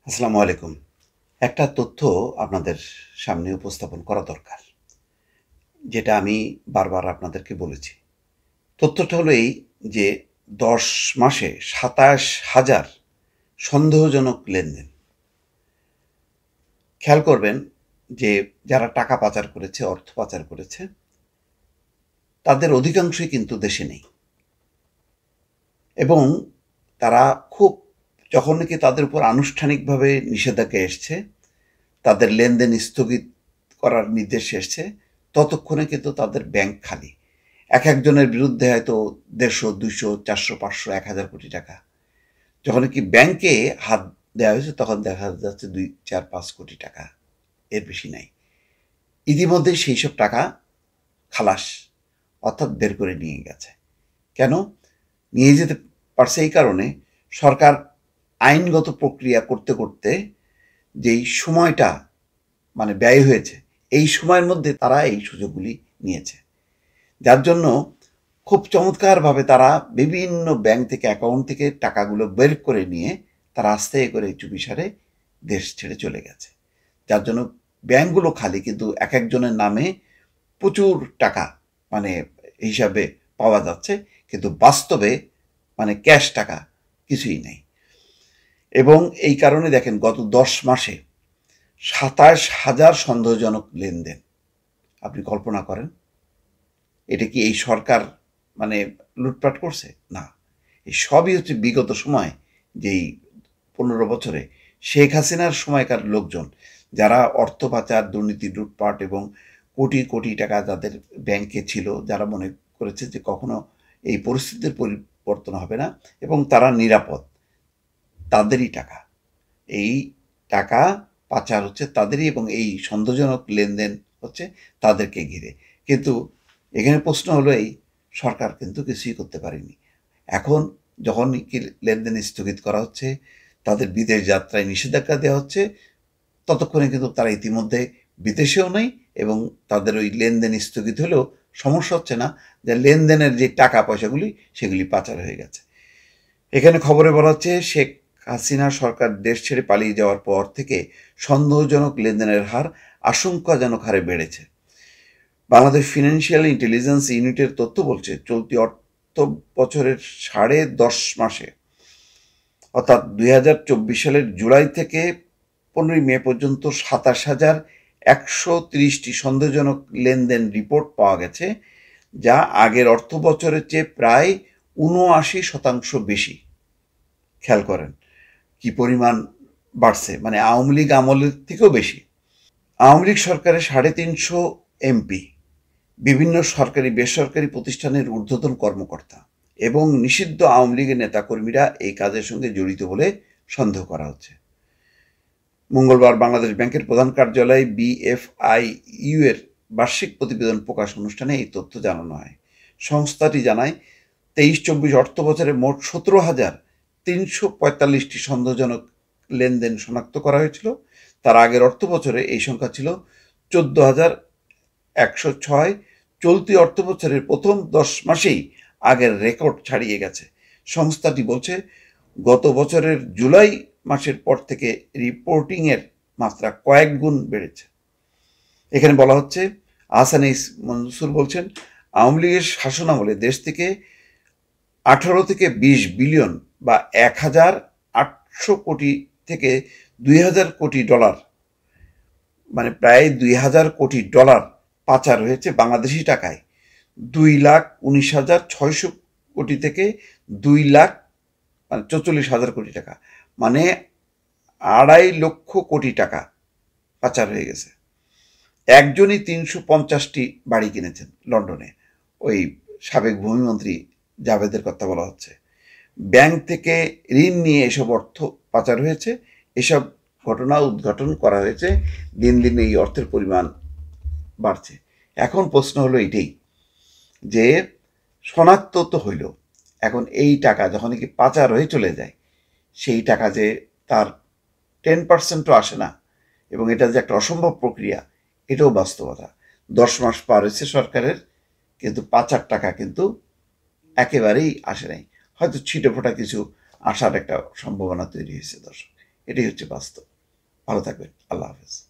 আসসালামু আলাইকুম। একটা তথ্য আপনাদের সামনে উপস্থাপন করা দরকার। যেটা আমি বারবার আপনাদেরকে বলেছি। তথ্যটা হলো এই যে ১০ মাসে ২৭,০০০ সন্দেহজনক লেনদেন। খেয়াল করবেন যে যারা টাকা পাচার করেছে, অর্থ পাচার করেছে, তাদের অধিকাংশই কিন্তু দেশে নেই। এবং তারা খুব যখন নাকি তাদের উপর আনুষ্ঠানিকভাবে নিষেধাজ্ঞা এসছে, তাদের লেনদেন স্থগিত করার নির্দেশ এসছে, ততক্ষণে কিন্তু তাদের ব্যাংক খালি। একজনের বিরুদ্ধে হয়তো ১৫০, ২০০, ৪০০, ৫০০, ১,০০০ কোটি টাকা। যখন কি ব্যাংকে হাত দেওয়া হয়েছে তখন দেখা যাচ্ছে ২, ৪, ৫ কোটি টাকা, এর বেশি নাই। ইতিমধ্যে সেই সব টাকা খালাস, অর্থাৎ বের করে নিয়ে গেছে। কেন নিয়ে যেতে পারছে? এই কারণে সরকার আইনগত প্রক্রিয়া করতে করতে যেই সময়টা ব্যয় হয়েছে, এই সময়ের মধ্যে তারা এই সুযোগগুলি নিয়েছে। যার জন্য খুব চমৎকারভাবে তারা বিভিন্ন ব্যাংক থেকে, অ্যাকাউন্ট থেকে টাকাগুলো বের করে নিয়ে তারা আস্তে করে চুপিসারে দেশ ছেড়ে চলে গেছে। যার জন্য ব্যাংকগুলো খালি, কিন্তু একজনের নামে প্রচুর টাকা মানে হিসাবে পাওয়া যাচ্ছে, কিন্তু বাস্তবে ক্যাশ টাকা কিছুই নেই। এবং এই কারণে দেখেন গত ১০ মাসে ২৭,০০০ সন্দেহজনক লেনদেন। আপনি কল্পনা করেন, এটা কি এই সরকার লুটপাট করছে? না, এই সবই হচ্ছে বিগত সময়, যেই ১৫ বছরে শেখ হাসিনার সময়কার লোকজন, যারা অর্থ পাচার, দুর্নীতি, লুটপাট এবং কোটি কোটি টাকা যাদের ব্যাংকে ছিল, যারা মনে করেছে যে কখনো এই পরিস্থিতির পরিবর্তন হবে না এবং তারা নিরাপদ, তাদেরই টাকা, এই টাকা পাচার হচ্ছে তাদেরই, এবং এই সন্দেহজনক লেনদেন হচ্ছে তাদেরকে ঘিরে। কিন্তু এখানে প্রশ্ন হলো এই, সরকার কিন্তু কিছুই করতে পারেনি। এখন যখন কি লেনদেন স্থগিত করা হচ্ছে, তাদের বিদেশ যাত্রায় নিষেধাজ্ঞা দেওয়া হচ্ছে, ততক্ষণে কিন্তু তারা ইতিমধ্যে বিদেশেও নেই এবং তাদের ওই লেনদেন স্থগিত হলেও সমস্যা হচ্ছে না, যে লেনদেনের যে টাকা পয়সাগুলি সেগুলি পাচার হয়ে গেছে। এখানে খবরে বলা হচ্ছে শেখ হাসিনা সরকার দেশ ছেড়ে পালিয়ে যাওয়ার পর থেকে সন্দেহজনক লেনদেনের হার আশঙ্কাজনক হারে বেড়েছে। বাংলাদেশ ফিনান্সিয়াল ইন্টেলিজেন্স ইউনিটের তথ্য বলছে, চলতি অর্থ বছরের ১০.৫ মাসে, অর্থাৎ ২০২৪ সালের জুলাই থেকে ১৫ই মে পর্যন্ত ২৭,১৩০টি সন্দেহজনক লেনদেন রিপোর্ট পাওয়া গেছে, যা আগের অর্থ বছরের চেয়ে প্রায় ৭৯% বেশি। খেয়াল করেন কি পরিমাণ বাড়ছে, আওয়ামী লীগ আমলের থেকেও বেশি। আওয়ামী লীগ সরকারের ৩৫০ এমপি, বিভিন্ন সরকারি বেসরকারি প্রতিষ্ঠানের ঊর্ধ্বতন কর্মকর্তা এবং নিষিদ্ধ আওয়ামী লীগের নেতাকর্মীরা এই কাজের সঙ্গে জড়িত বলে সন্দেহ করা হচ্ছে। মঙ্গলবার বাংলাদেশ ব্যাংকের প্রধান কার্যালয় BFIU এর বার্ষিক প্রতিবেদন প্রকাশ অনুষ্ঠানে এই তথ্য জানানো হয়। সংস্থাটি জানায়, ২৩-২৪ অর্থ বছরে মোট ১৭,৩৪৫টি সন্দেহজনক লেনদেন শনাক্ত করা হয়েছিল। তার আগের অর্থ বছরে এই সংখ্যা ছিল ১৪,১০৬। চলতি অর্থ বছরের প্রথম ১০ মাসেই আগের রেকর্ড ছাড়িয়ে গেছে। সংস্থাটি বলছে, গত বছরের জুলাই মাসের পর থেকে রিপোর্টিংয়ের মাত্রা কয়েক গুণ বেড়েছে। এখানে বলা হচ্ছে, আহসান মনসুর বলছেন, আওয়ামী লীগের শাসনামলে দেশ থেকে ১৮ থেকে ২০ বিলিয়ন বা ১,৮০০ কোটি থেকে ২,০০০ কোটি ডলার, প্রায় ২,০০০ কোটি ডলার পাচার হয়েছে বাংলাদেশি টাকায়। ২,১৯,৬০০ কোটি থেকে ২,৪৪,০০০ কোটি টাকা, ২.৫ লক্ষ কোটি টাকা পাচার হয়ে গেছে। একজনই ৩৫০টি বাড়ি কিনেছেন লন্ডনে, ওই সাবেক ভূমিমন্ত্রী জাভেদের কথা বলা হচ্ছে। ব্যাংক থেকে ঋণ নিয়ে এসব অর্থ পাচার হয়েছে। এসব ঘটনা উদ্ঘাটন করা হয়েছে। দিন দিন এই অর্থের পরিমাণ বাড়ছে। এখন প্রশ্ন হলো এটাই, যে শনাক্ত তো হইল, এখন এই টাকা যখন কি পাচার হয়ে চলে যায়, সেই টাকা যে তার 10%ও আসে না, এবং এটা যে একটা অসম্ভব প্রক্রিয়া, এটাও বাস্তবতা। ১০ মাস পার হয়েছে সরকারের, কিন্তু পাচার টাকা কিন্তু একেবারেই আসে নাই। হয়তো ছিটেফোঁটা কিছু আসার একটা সম্ভাবনা তৈরি হয়েছে। দর্শক, এটাই হচ্ছে বাস্তব। ভালো থাকবেন। আল্লাহ হাফেজ।